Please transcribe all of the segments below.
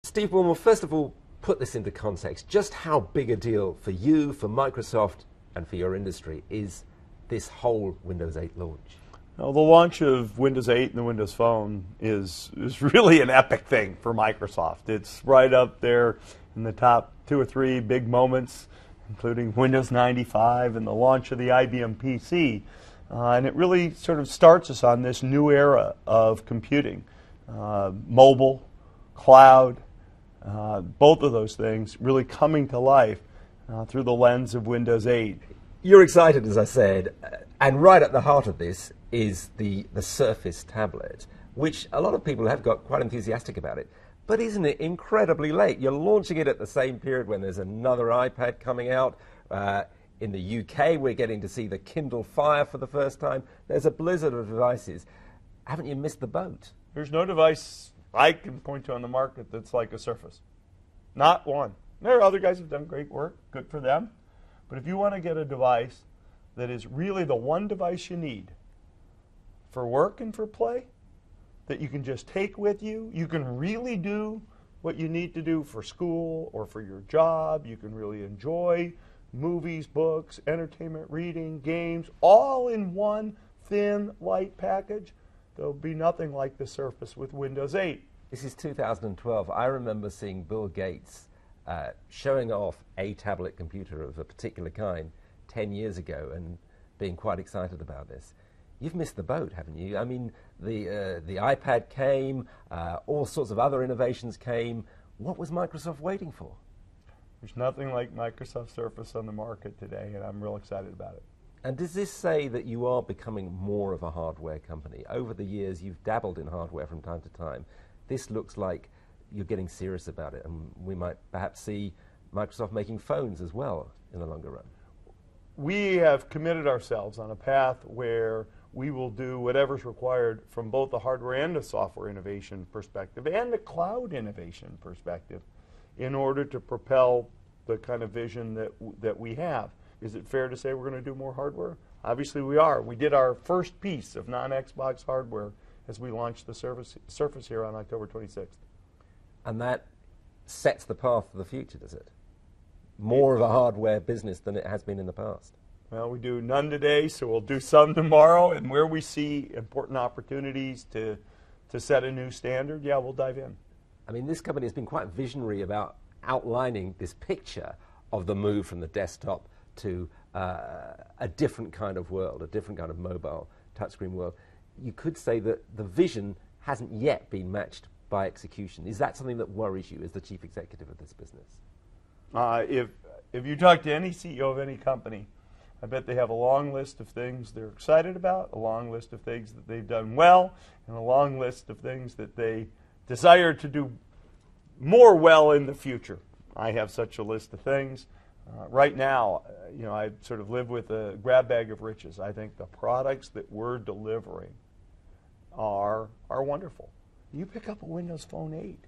Steve Ballmer, first of all, put this into context. Just how big a deal for you, for Microsoft, and for your industry is this whole Windows 8 launch? Well, the launch of Windows 8 and the Windows Phone is really an epic thing for Microsoft. It's right up there in the top 2 or 3 big moments, including Windows 95 and the launch of the IBM PC. And it really sort of starts us on this new era of computing. Mobile, cloud, both of those things really coming to life through the lens of Windows 8. You're excited, as I said, and right at the heart of this is the Surface tablet, which a lot of people have got quite enthusiastic about it. But isn't it incredibly late? You're launching it at the same period when there's another iPad coming out. In the UK, we're getting to see the Kindle Fire for the first time. There's a blizzard of devices. Haven't you missed the boat? There's no device I can point to on the market that's like a Surface. Not one. There are other guys who've done great work, good for them. But if you want to get a device that is really the one device you need for work and for play, that you can just take with you, you can really do what you need to do for school or for your job, you can really enjoy movies, books, entertainment, reading, games, all in one thin, light package, there'll be nothing like the Surface with Windows 8. This is 2012. I remember seeing Bill Gates showing off a tablet computer of a particular kind 10 years ago and being quite excited about this. You've missed the boat, haven't you? I mean, the iPad came, all sorts of other innovations came. What was Microsoft waiting for? There's nothing like Microsoft Surface on the market today, and I'm real excited about it. And does this say that you are becoming more of a hardware company? Over the years, you've dabbled in hardware from time to time. This looks like you're getting serious about it, and we might perhaps see Microsoft making phones as well in the longer run. We have committed ourselves on a path where we will do whatever's required from both the hardware and the software innovation perspective and the cloud innovation perspective in order to propel the kind of vision that we have. Is it fair to say we're going to do more hardware? Obviously we are. We did our first piece of non-Xbox hardware as we launched the Surface here on October 26th. And that sets the path for the future, does it? More of a hardware business than it has been in the past. Well, we do none today, so we'll do some tomorrow. And where we see important opportunities to set a new standard, yeah, we'll dive in. I mean, this company has been quite visionary about outlining this picture of the move from the desktop to a different kind of world, a different kind of mobile touchscreen world. You could say that the vision hasn't yet been matched by execution. Is that something that worries you as the chief executive of this business? If you talk to any CEO of any company, I bet they have a long list of things they're excited about, a long list of things that they've done well, and a long list of things that they desire to do more well in the future. I have such a list of things. Right now, I sort of live with a grab bag of riches. I think the products that we're delivering are wonderful. You pick up a Windows Phone 8,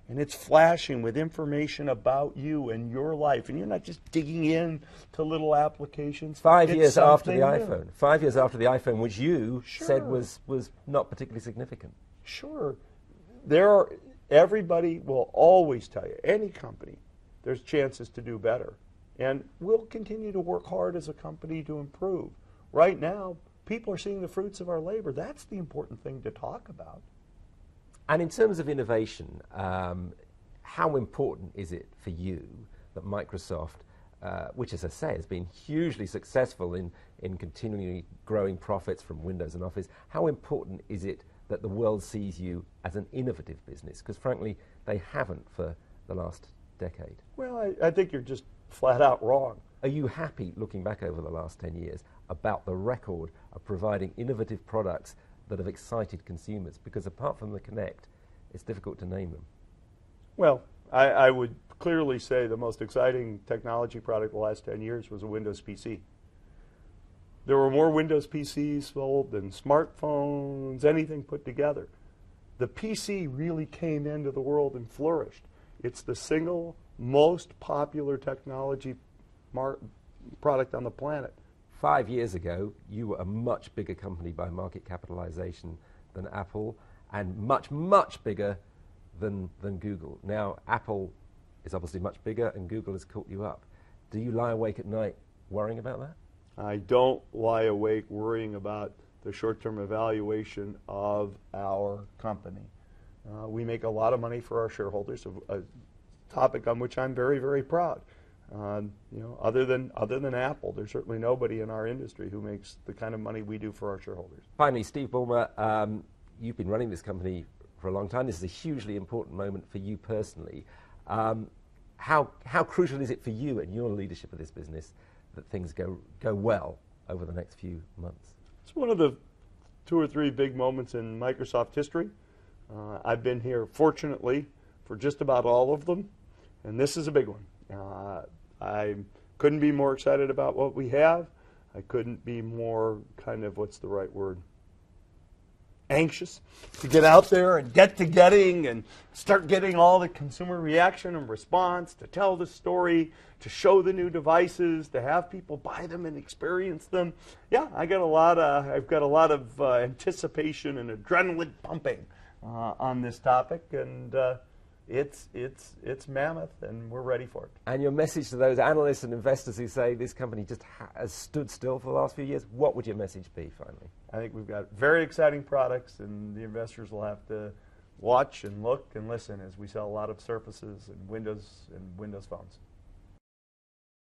and it's flashing with information about you and your life, and you're not just digging in to little applications. 5 years after the new. iPhone. 5 years after the iPhone, which you Sure. said was not particularly significant. Sure. Everybody will always tell you, any company, there's chances to do better. And we'll continue to work hard as a company to improve. Right now, people are seeing the fruits of our labor. That's the important thing to talk about. And in terms of innovation, how important is it for you that Microsoft, which as I say has been hugely successful in continually growing profits from Windows and Office, how important is it that the world sees you as an innovative business? Because frankly, they haven't for the last decade. Well, I think you're just flat out wrong. Are you happy, looking back over the last 10 years, about the record of providing innovative products that have excited consumers? Because apart from the Kinect, it's difficult to name them. Well, I would clearly say the most exciting technology product the last 10 years was a Windows PC. There were more Windows PCs sold than smartphones, anything put together. The PC really came into the world and flourished. It's the single most popular technology product on the planet. 5 years ago, you were a much bigger company by market capitalization than Apple, and much, much bigger than Google. Now, Apple is obviously much bigger, and Google has caught you up. Do you lie awake at night worrying about that? I don't lie awake worrying about the short-term evaluation of our company. We make a lot of money for our shareholders, a topic on which I'm very, very proud. Other than Apple, there's certainly nobody in our industry who makes the kind of money we do for our shareholders. Finally, Steve Ballmer, you've been running this company for a long time. This is a hugely important moment for you personally. How crucial is it for you and your leadership of this business that things go well over the next few months? It's one of the 2 or 3 big moments in Microsoft history. I've been here, fortunately, for just about all of them, and this is a big one. I couldn't be more excited about what we have. I couldn't be more what's the right word? Anxious to get out there and get to getting and start getting all the consumer reaction and response, to tell the story, to show the new devices, to have people buy them and experience them. Yeah, I've got a lot of anticipation and adrenaline pumping on this topic, and it's mammoth, and we're ready for it. And your message to those analysts and investors who say this company just has stood still for the last few years, what would your message be finally? I think we've got very exciting products, and the investors will have to watch and look and listen as we sell a lot of Surfaces and Windows phones.